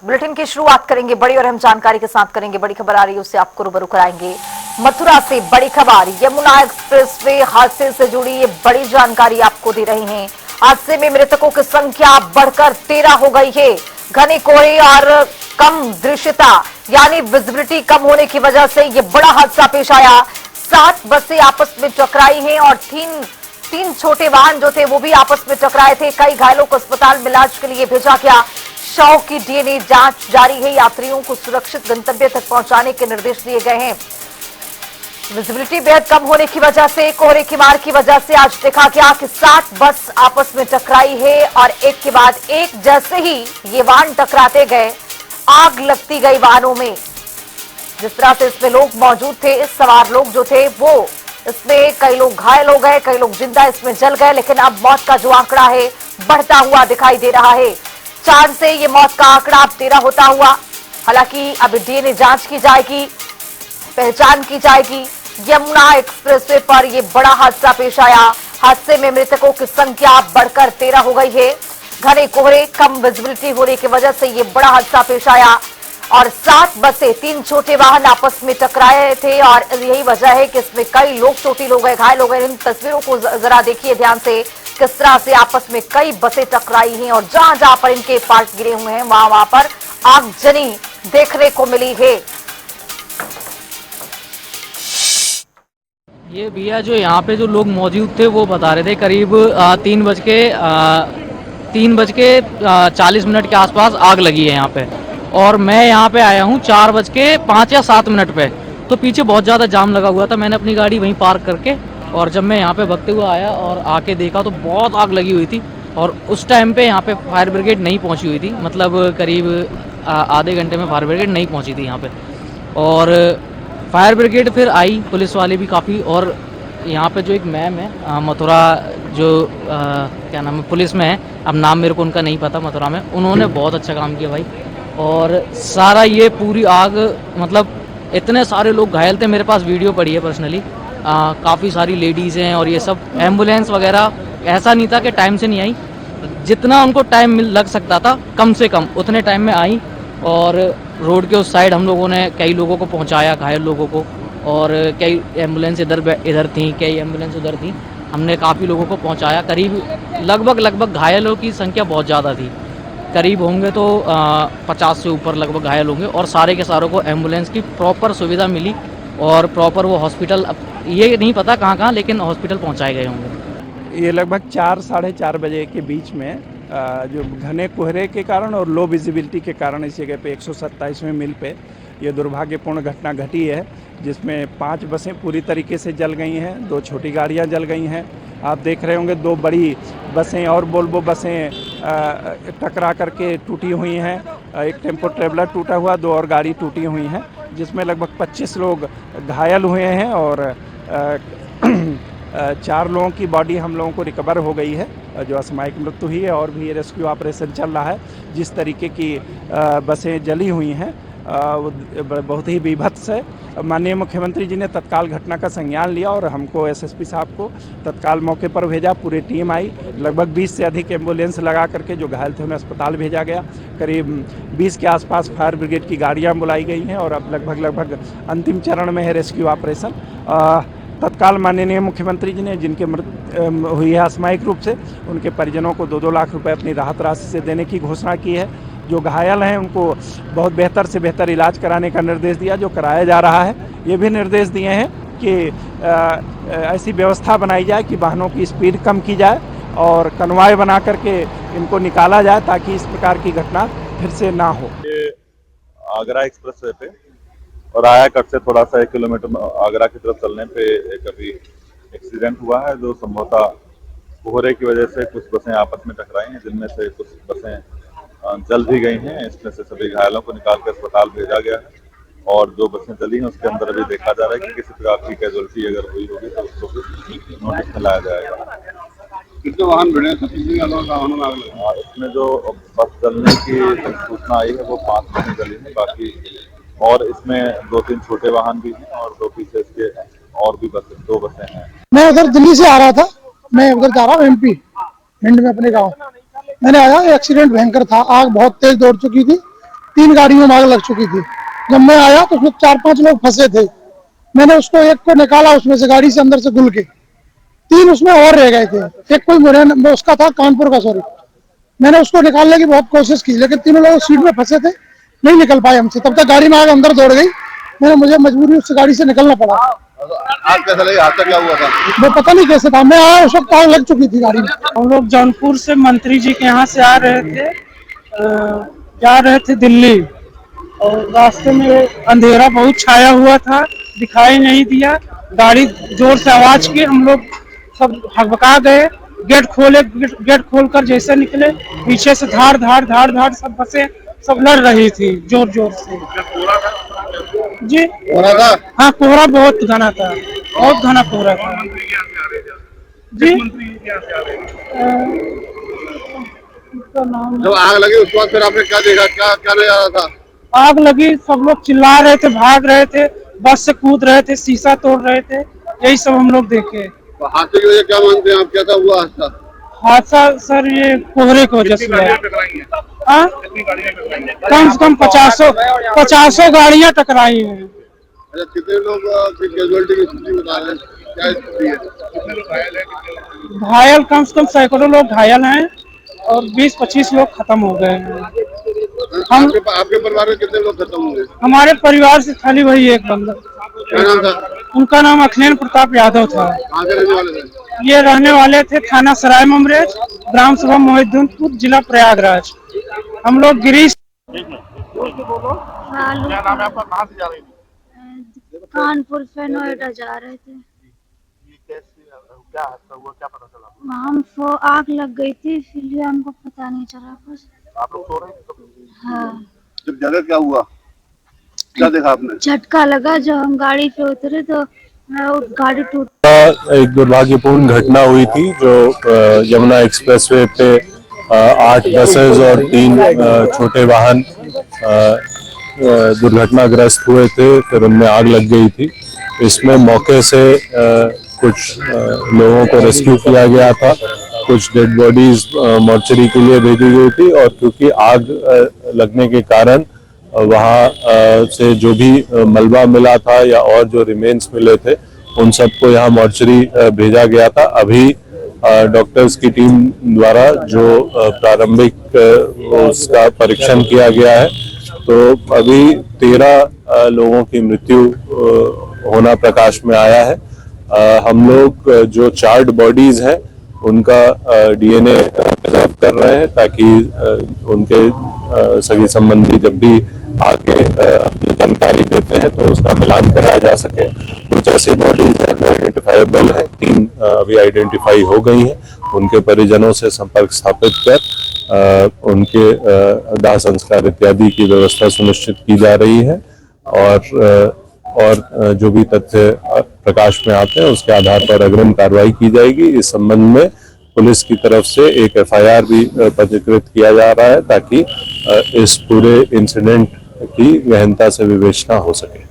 Bulletin की शुरुआत करेंगे बड़ी और अहम जानकारी के साथ करेंगे। बड़ी खबर आ रही है उससे आपको रूबरू कराएंगे। मथुरा से बड़ी खबर, यमुना एक्सप्रेसवे हादसे से जुड़ी ये बड़ी जानकारी आपको दे रहे हैं। हादसे में मृतकों की संख्या बढ़कर 13 हो गई है। घने कोहरे और कम दृश्यता यानी विजिबिलिटी कम होने की वजह से ये बड़ा हादसा पेश आया। 7 बसें आपस में टकराई हैं और तीन छोटे वाहन जो थे वो भी आपस में टकराए थे। कई घायलों को अस्पताल में इलाज के लिए भेजा गया। शव की डीएनए जांच जारी है। यात्रियों को सुरक्षित गंतव्य तक पहुंचाने के निर्देश दिए गए हैं। विजिबिलिटी बेहद कम होने की वजह से, कोहरे की मार की वजह से आज देखा गया कि 7 बस आपस में टकराई है और एक के बाद एक जैसे ही ये वाहन टकराते गए, आग लगती गई वाहनों में। जिस तरह से इसमें लोग मौजूद थे, सवार लोग जो थे वो इसमें कई लोग घायल हो गए, कई लोग जिंदा इसमें जल गए। लेकिन अब मौत का जो आंकड़ा है बढ़ता हुआ दिखाई दे रहा है। 4 से ये मौत का आंकड़ा अब 13 होता हुआ। हालांकि अब डीएनए जांच की जाएगी, पहचान की जाएगी। यमुना एक्सप्रेसवे पर यह बड़ा हादसा पेश आया। हादसे में मृतकों की संख्या बढ़कर 13 हो गई है। घने कोहरे, कम विजिबिलिटी होने की वजह से यह बड़ा हादसा पेश आया और 7 बसें, 3 छोटे वाहन आपस में टकराए थे और यही वजह है कि इसमें कई लोग चोटिल हो गए, घायल हो गए। इन तस्वीरों को जरा देखिए ध्यान से, किस तरह से आपस में कई बसें टकराई हैं और जहां जहां पर इनके पार्ट गिरे हुए हैं वहां पर आगजनी देखने को मिली है। ये भैया जो यहाँ पे जो लोग मौजूद थे वो बता रहे थे करीब 3:40 के आसपास आग लगी है यहाँ पे और मैं यहाँ पे आया हूँ 4:05 या 7 मिनट पे। तो पीछे बहुत ज़्यादा जाम लगा हुआ था, मैंने अपनी गाड़ी वहीं पार्क करके और जब मैं यहाँ पे भगते हुए आया और आके देखा तो बहुत आग लगी हुई थी और उस टाइम पे यहाँ पे फायर ब्रिगेड नहीं पहुँची हुई थी। मतलब करीब आधे घंटे में फायर ब्रिगेड नहीं पहुँची थी यहाँ पे और फायर ब्रिगेड फिर आई, पुलिस वाले भी काफ़ी। और यहाँ पे जो एक मैम है मथुरा जो क्या नाम है पुलिस में है, अब नाम मेरे को उनका नहीं पता, मथुरा में, उन्होंने बहुत अच्छा काम किया भाई। और सारा ये पूरी आग, मतलब इतने सारे लोग घायल थे, मेरे पास वीडियो पड़ी है पर्सनली। काफ़ी सारी लेडीज़ हैं और ये सब। एम्बुलेंस वगैरह ऐसा नहीं था कि टाइम से नहीं आई, जितना उनको टाइम लग सकता था कम से कम उतने टाइम में आई और रोड के उस साइड हम लोगों ने कई लोगों को पहुंचाया, घायल लोगों को। और कई एम्बुलेंस इधर थी, कई एम्बुलेंस उधर थी, हमने काफ़ी लोगों को पहुंचाया। करीब लगभग घायलों की संख्या बहुत ज़्यादा थी, करीब होंगे तो 50 से ऊपर लगभग घायल होंगे। और सारे के सारों को एम्बुलेंस की प्रॉपर सुविधा मिली और प्रॉपर वो हॉस्पिटल, ये नहीं पता कहाँ लेकिन हॉस्पिटल पहुँचाए गए होंगे। ये लगभग 4 साढ़े 4 बजे के बीच में जो घने कोहरे के कारण और लो विजिबिलिटी के कारण इस जगह पे 127वें मील पे ये दुर्भाग्यपूर्ण घटना घटी है, जिसमें 5 बसें पूरी तरीके से जल गई हैं, 2 छोटी गाड़ियां जल गई हैं। आप देख रहे होंगे 2 बड़ी बसें और वोल्वो बसें टकरा करके टूटी हुई हैं। एक टेम्पो ट्रेवलर टूटा हुआ, 2 और गाड़ी टूटी हुई हैं, जिसमें लगभग 25 लोग घायल हुए हैं और 4 लोगों की बॉडी हम लोगों को रिकवर हो गई है, जो असामयिक मृत्यु हुई है। और भी ये रेस्क्यू ऑपरेशन चल रहा है। जिस तरीके की बसें जली हुई हैं वो बहुत ही बीभत्स है। माननीय मुख्यमंत्री जी ने तत्काल घटना का संज्ञान लिया और हमको एसएसपी साहब को तत्काल मौके पर भेजा। पूरी टीम आई, लगभग 20 से अधिक एम्बुलेंस लगा करके जो घायल थे उन्हें अस्पताल भेजा गया। करीब 20 के आसपास फायर ब्रिगेड की गाड़ियां बुलाई गई हैं और अब लगभग अंतिम चरण में है रेस्क्यू ऑपरेशन। तत्काल माननीय मुख्यमंत्री जी ने, जिनके मृत्यु हुई है असामयिक रूप से, उनके परिजनों को 2-2 लाख रुपए अपनी राहत राशि से देने की घोषणा की है। जो घायल हैं उनको बहुत बेहतर से बेहतर इलाज कराने का निर्देश दिया, जो कराया जा रहा है। ये भी निर्देश दिए हैं कि ऐसी व्यवस्था बनाई जाए कि वाहनों की स्पीड कम की जाए और कन्वाय बना करके इनको निकाला जाए ताकि इस प्रकार की घटना फिर से ना हो। ये आगरा एक्सप्रेसवे पे और आया कट से थोड़ा सा 1 किलोमीटर आगरा की तरफ चलने पे एक अभी एक्सीडेंट हुआ है, जो संभवतः कोहरे की वजह से कुछ बसें आपस में टकराई हैं, जिनमें से कुछ बसें जल भी गई हैं। इसमें से सभी घायलों को निकाल कर अस्पताल भेजा गया है और जो बसें जली हैं उसके अंदर अभी देखा जा रहा है कि किसी प्रकार की कैजुअल्टी अगर हुई होगी तो उसको भी नोटिस में लाया जाएगा। कितने वाहन भिड़े हैं? इसमें जो बस जलने की सूचना आई है वो 5 बसें जली हैं, बाकी और इसमें 2-3 छोटे वाहन भी हैं और 2 पीछे इसके और भी बसें, 2 बसें हैं। मैं उधर दिल्ली से आ रहा था, मैं उधर जा रहा हूँ एमपी हिंड में अपने गांव। मैंने आया, एक्सीडेंट भयंकर था, आग बहुत तेज दौड़ चुकी थी। 3 गाड़ियों में आग लग चुकी थी। जब मैं आया तो उसमें 4-5 लोग फंसे थे। मैंने उसको एक को निकाला उसमें से, गाड़ी से अंदर से घुल के। 3 उसमें और रह गए थे। एक कोई मुरैना उसका था, कानपुर का, सॉरी। मैंने उसको निकालने की बहुत कोशिश की, लेकिन तीनों लोग सीट में फंसे थे, नहीं निकल पाए हमसे। तब तक गाड़ी में आग अंदर दौड़ गई। मुझे मजबूरी उस गाड़ी से निकलना पड़ा। आग कैसा लगी, हादसा क्या हुआ था? वो पता नहीं कैसे था, मैं आया उस वक्त आग लग चुकी थी गाड़ी में। हम लोग जौनपुर से मंत्री जी के यहाँ से आ रहे थे, जा रहे थे दिल्ली, और रास्ते में अंधेरा बहुत छाया हुआ था, दिखाई नहीं दिया। गाड़ी जोर से आवाज की, हम लोग सब हकबका गए। गेट खोले, गेट खोलकर जैसे निकले, पीछे से धाड़ धाड़ धाड़ धाड़ सब बसें सब लड़ रही थी जोर जोर से। जी कोहरा था? हाँ, कोहरा बहुत घना था, बहुत घना कोहरा था। जी जब आग लगी उसके बाद फिर आपने क्या देखा, क्या क्या नजर आ रहा था? आग लगी, सब लोग चिल्ला रहे थे, भाग रहे थे, बस से कूद रहे थे, शीशा तोड़ रहे थे, यही सब हम लोग देखे। तो हादसे की वजह क्या मानते हैं आप, क्या था हुआ हादसा? हादसा सर ये कोहरे की वजह से हुआ। हाँ? कम से कम 50 गाड़ियां टकराई हैं। अच्छा, कितने लोग कैजुअलिटी की स्थिति बता रहे हैं, क्या स्थिति है? घायल कम से कम सैकड़ों लोग घायल हैं और 20-25 लोग खत्म हो गए हैं। आपके परिवार में कितने लोग खत्म हुए? हमारे परिवार से खाली वही एक बंदा। क्या नाम था? उनका नाम अखिलेश प्रताप यादव था। कहाँ के रहने वाले थे? ये रहने वाले थे थाना सराय ममरेज, ग्राम सभा मोहिद्दीनपुर, जिला प्रयागराज। हम लोग गिरीश। क्या नाम है आपका, कहाँ से जा रही थी? कानपुर से नोएडा जा रहे थे। क्या हादसा हुआ, क्या पता चला? हमको आग लग गई थी, इसलिए हमको पता नहीं चला कुछ। आप लोग सो रहे थे? हाँ, जब जगह क्या हुआ, क्या देखा आपने? झटका लगा, जब हम गाड़ी पे उतरे तो गाड़ी टूट। एक दुर्भाग्यपूर्ण घटना हुई थी जो यमुना एक्सप्रेसवे पे 8 बसेस और 3 छोटे वाहन दुर्घटनाग्रस्त हुए थे, फिर उनमें आग लग गई थी। इसमें मौके से कुछ लोगों को रेस्क्यू किया गया था, कुछ डेड बॉडीज मॉर्चरी के लिए भेजी गई थी, और क्योंकि आग लगने के कारण वहाँ से जो भी मलबा मिला था या और जो रिमेन्स मिले थे उन सबको यहाँ मॉर्चरी भेजा गया था। अभी डॉक्टर्स की टीम द्वारा जो प्रारंभिक उसका परीक्षण किया गया है, तो अभी 13 लोगों की मृत्यु होना प्रकाश में आया है। हम लोग जो चार्ड बॉडीज हैं उनका डीएनए प्रिजर्व कर रहे हैं ताकि उनके सभी संबंधी जब भी आगे अपनी जानकारी देते हैं तो उसका मिलान कराया जा सके। कुछ ऐसी बॉडीज आइडेंटिफाइबल है, 3 अभी आइडेंटिफाई हो गई हैं। उनके परिजनों से संपर्क स्थापित कर उनके दाह संस्कार इत्यादि की व्यवस्था सुनिश्चित की जा रही है, और जो भी तथ्य प्रकाश में आते हैं उसके आधार पर अग्रिम कार्रवाई की जाएगी। इस संबंध में पुलिस की तरफ से एक एफआईआर भी पंजीकृत किया जा रहा है ताकि इस पूरे इंसिडेंट की गहनता से विवेचना हो सके।